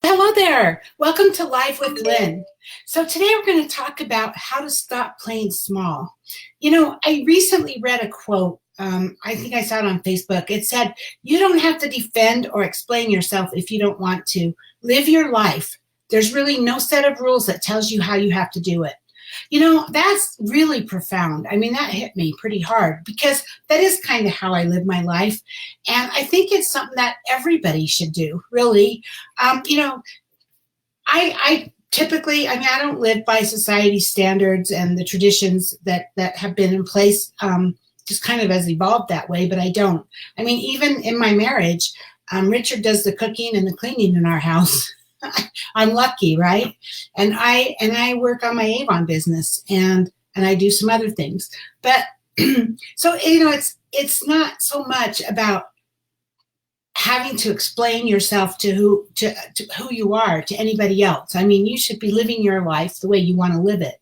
Hello there. Welcome to Live with Lynn. So today we're going to talk about how to stop playing small. I recently read a quote. I think I saw it on Facebook. It said, "You don't have to defend or explain yourself if you don't want to. Live your life. There's really no set of rules that tells you how you have to do it." That's really profound. I mean, that hit me pretty hard because that is kind of how I live my life. And I think it's something that everybody should do, really. I typically, I don't live by society standards and the traditions that have been in place, just kind of has evolved that way, but I don't. I mean, even in my marriage, Richard does the cooking and the cleaning in our house. I'm lucky, right? And I work on my Avon business and I do some other things. But so it's not so much about having to explain yourself to who you are to anybody else. I mean, you should be living your life the way you want to live it.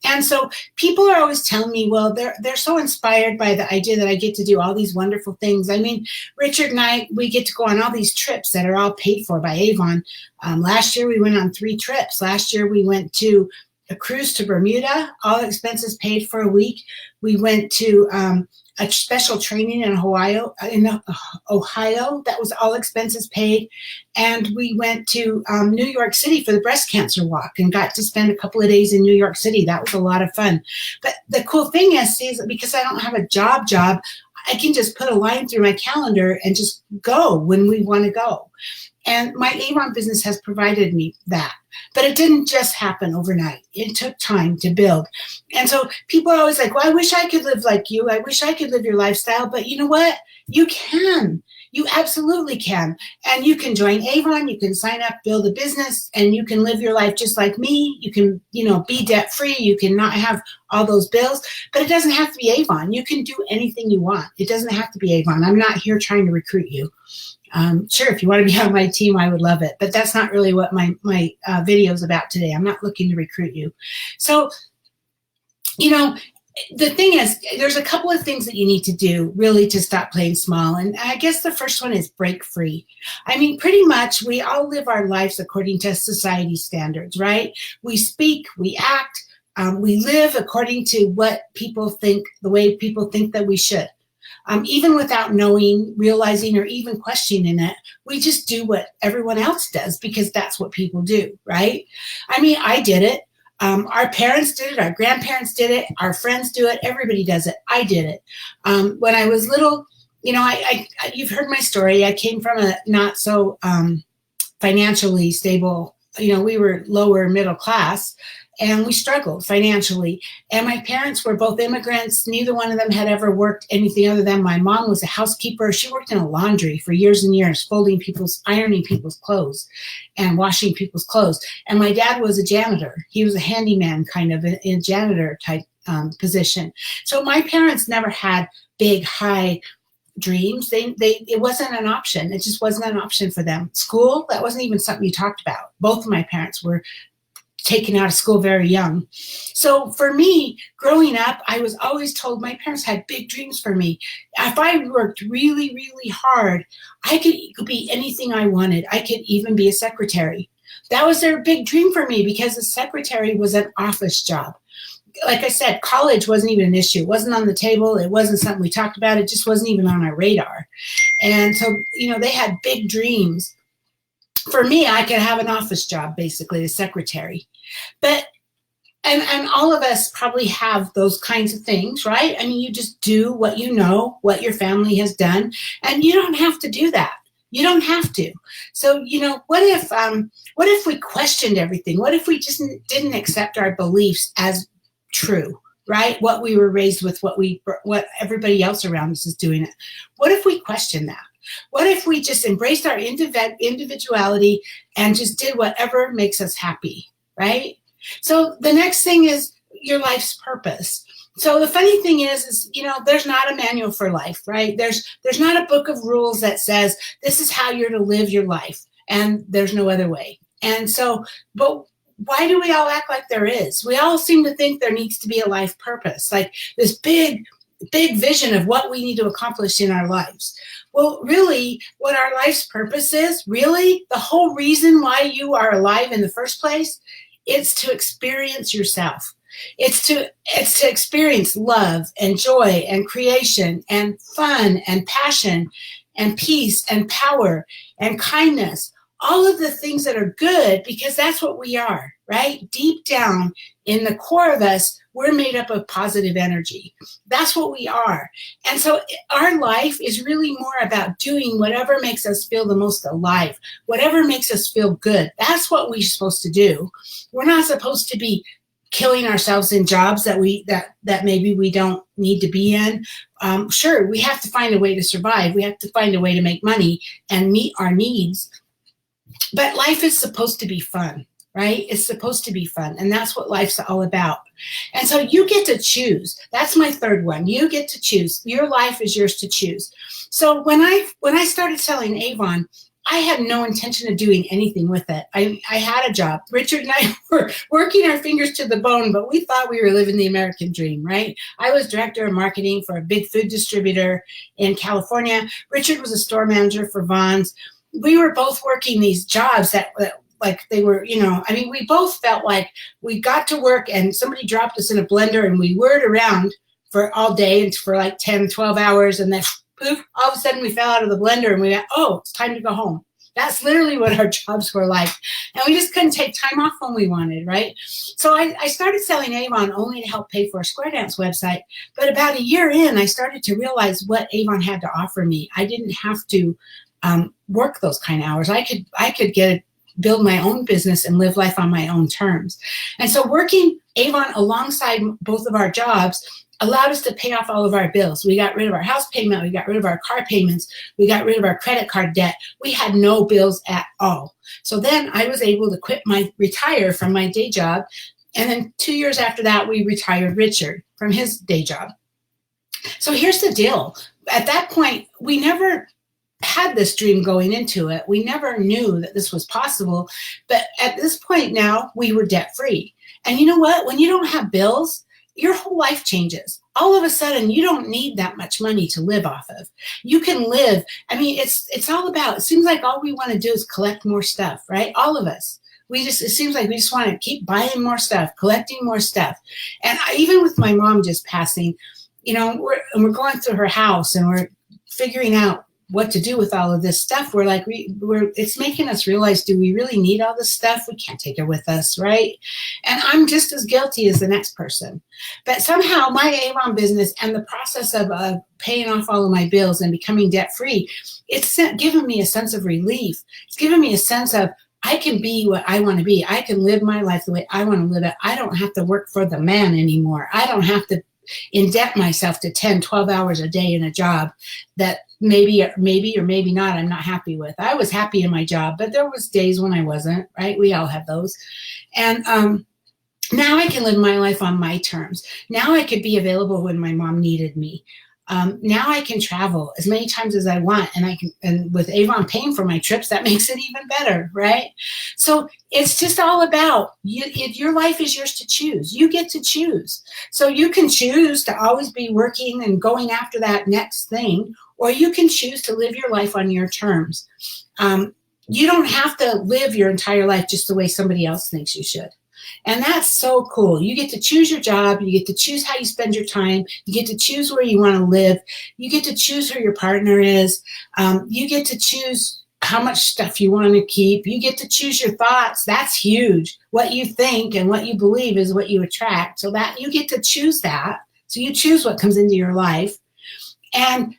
And so people are always telling me, well, they're so inspired by the idea that I get to do all these wonderful things. I mean, Richard and I, we get to go on all these trips that are all paid for by Avon. Last year we went on 3 trips. Last year we went to a cruise to Bermuda, all expenses paid for a week. We went to a special training in Ohio, that was all expenses paid. And we went to New York City for the breast cancer walk and got to spend a couple of days in New York City. That was a lot of fun. But the cool thing is because I don't have a job, I can just put a line through my calendar and just go when we want to go. And my Avon business has provided me that. But it didn't just happen overnight. It took time to build. And so people are always like, well, I wish I could live like you. I wish I could live your lifestyle. But you know what? You can. You absolutely can. And you can join Avon. You can sign up, build a business, and you can live your life just like me. You can, be debt free. You can not have all those bills. But it doesn't have to be Avon. You can do anything you want. It doesn't have to be Avon. I'm not here trying to recruit you. Sure, if you want to be on my team, I would love it. But that's not really what my video is about today. I'm not looking to recruit you. So, the thing is, there's a couple of things that you need to do really to stop playing small. And I guess the first one is break free. I mean, pretty much we all live our lives according to society standards, right? We speak, we act, we live according to what people think, the way people think that we should. Even without knowing, realizing, or even questioning it, we just do what everyone else does because that's what people do, right? I mean, I did it. Our parents did it. Our grandparents did it. Our friends do it. Everybody does it. I did it. When I was little, you've heard my story. I came from a not so financially stable, we were lower middle class. And we struggled financially. And my parents were both immigrants. Neither one of them had ever worked anything other than my mom was a housekeeper. She worked in a laundry for years and years, ironing people's clothes and washing people's clothes. And my dad was a janitor. He was a handyman, kind of in a janitor type position. So my parents never had big, high dreams. It wasn't an option. It just wasn't an option for them. School, that wasn't even something you talked about. Both of my parents were taken out of school very young. So for me, growing up, I was always told my parents had big dreams for me. If I worked really, really hard, I could be anything I wanted. I could even be a secretary. That was their big dream for me because a secretary was an office job. Like I said, college wasn't even an issue. It wasn't on the table. It wasn't something we talked about. It just wasn't even on our radar. And so, they had big dreams. For me, I could have an office job, basically, a secretary. But, and all of us probably have those kinds of things, right? I mean, you just do what you know, what your family has done, and you don't have to do that. You don't have to. So, what if we questioned everything? What if we just didn't accept our beliefs as true, right? What we were raised with, what everybody else around us is doing it. What if we questioned that? What if we just embraced our individuality and just did whatever makes us happy, right? So the next thing is your life's purpose. So the funny thing is there's not a manual for life, right? There's not a book of rules that says this is how you're to live your life, and there's no other way. And so, but why do we all act like there is? We all seem to think there needs to be a life purpose, like this big vision of what we need to accomplish in our lives. Well, really, what our life's purpose is, really, the whole reason why you are alive in the first place, it's to experience yourself. It's to experience love and joy and creation and fun and passion and peace and power and kindness, all of the things that are good, because that's what we are, right? Deep down in the core of us, we're made up of positive energy. That's what we are. And so our life is really more about doing whatever makes us feel the most alive, whatever makes us feel good. That's what we're supposed to do. We're not supposed to be killing ourselves in jobs that maybe we don't need to be in. Sure, we have to find a way to survive. We have to find a way to make money and meet our needs. But life is supposed to be fun, right? It's supposed to be fun. And that's what life's all about. And so you get to choose. That's my third one. You get to choose. Your life is yours to choose. So when I started selling Avon, I had no intention of doing anything with it. I had a job. Richard and I were working our fingers to the bone, but we thought we were living the American dream, right? I was director of marketing for a big food distributor in California. Richard was a store manager for Vons. We were both working these jobs that like they were, we both felt like we got to work and somebody dropped us in a blender and we whirred around for all day and for like 10, 12 hours. And then poof, all of a sudden we fell out of the blender and we went, oh, it's time to go home. That's literally what our jobs were like. And we just couldn't take time off when we wanted, right? So I started selling Avon only to help pay for a Square Dance website. But about a year in, I started to realize what Avon had to offer me. I didn't have to work those kind of hours. I could build my own business and live life on my own terms. And so working Avon alongside both of our jobs allowed us to pay off all of our bills. We got rid of our house payment. We got rid of our car payments. We got rid of our credit card debt. We had no bills at all. So then I was able to retire from my day job. And then 2 years after that, we retired Richard from his day job. So here's the deal. At that point, we never had this dream going into it. We never knew that this was possible. But at this point now, we were debt free. And you know what? When you don't have bills, your whole life changes. All of a sudden, you don't need that much money to live off of. You can live. I mean, it's all about, it seems like all we want to do is collect more stuff, right? All of us. It seems like we just want to keep buying more stuff, collecting more stuff. And even with my mom just passing, we're going through her house and we're figuring out what to do with all of this stuff. We're like, it's making us realize, do we really need all this stuff? We can't take it with us, right? And I'm just as guilty as the next person. But somehow my Avon business and the process of paying off all of my bills and becoming debt-free, it's given me a sense of relief. It's given me a sense of, I can be what I want to be. I can live my life the way I want to live it. I don't have to work for the man anymore. I don't have to indebt myself to 10, 12 hours a day in a job that maybe or maybe not I'm not happy with. I was happy in my job, but there was days when I wasn't, right? We all have those. And now I can live my life on my terms. Now I could be available when my mom needed me. Now I can travel as many times as I want, and with Avon paying for my trips, that makes it even better, right? So it's just all about your life is yours to choose. You get to choose. So you can choose to always be working and going after that next thing, or you can choose to live your life on your terms. You don't have to live your entire life just the way somebody else thinks you should. And that's so cool. You get to choose your job. You get to choose how you spend your time. You get to choose where you want to live. You get to choose who your partner is. You get to choose how much stuff you want to keep. You get to choose your thoughts. That's huge. What you think and what you believe is what you attract. So that you get to choose that. So you choose what comes into your life. And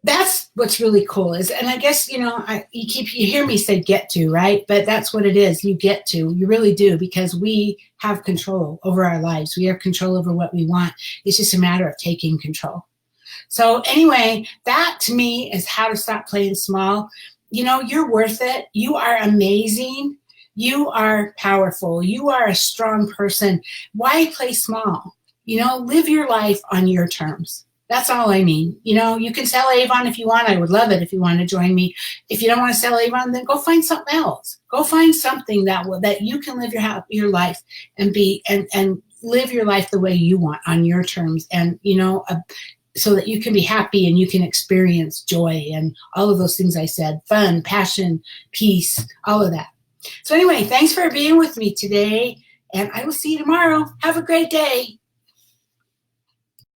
that's what's really cool is, and I guess, you hear me say get to, right? But that's what it is. You get to, you really do, because we have control over our lives. We have control over what we want. It's just a matter of taking control. So anyway, that to me is how to stop playing small. You're worth it. You are amazing. You are powerful. You are a strong person. Why play small? Live your life on your terms. That's all I mean. You can sell Avon if you want. I would love it if you want to join me. If you don't want to sell Avon, then go find something else. Go find something that you can live your life and live your life the way you want on your terms. And, so that you can be happy and you can experience joy and all of those things I said, fun, passion, peace, all of that. So anyway, thanks for being with me today, and I will see you tomorrow. Have a great day.